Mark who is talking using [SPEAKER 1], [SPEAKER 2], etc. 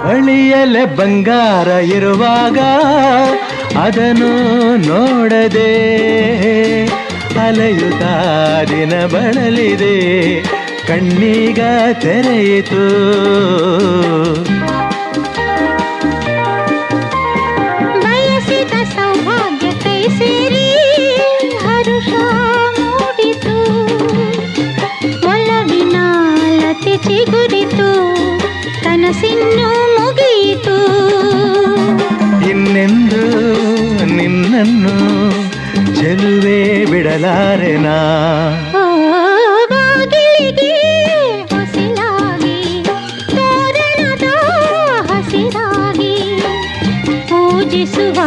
[SPEAKER 1] ಬಳಿಯಲೆ ಬಂಗಾರ ಇರುವಾಗ ಅದನ್ನು ನೋಡದೆ ಅಲೆಯುತ್ತಾ ದಿನ ಬಳಲಿದೆ, ಕಣ್ಣೀಗ ತೆರೆಯಿತು.
[SPEAKER 2] ಬಯಸಿದ ಸೌಭಾಗ್ಯ ಕೈ ಸೇರಿ ಹರುಷ ಮೂಡಿತು, ಒಲವಿನ ಲತೆ ಚಿಗುರಿತು, ಕನಸಿನ್ನು ಮುಗಿಯಿತು.
[SPEAKER 1] ಇನ್ನೆಂದು ನಿನ್ನನ್ನು ಚೆಲುವೆ ಬಿಡಲಾರೆನಾ.
[SPEAKER 2] ಬಾಗಿಲಿಗೆ ಹೊಸಿಲಾಗಿ ತೋರಣದ ಹಸಿರಾಗಿ ಪೂಜಿಸುವ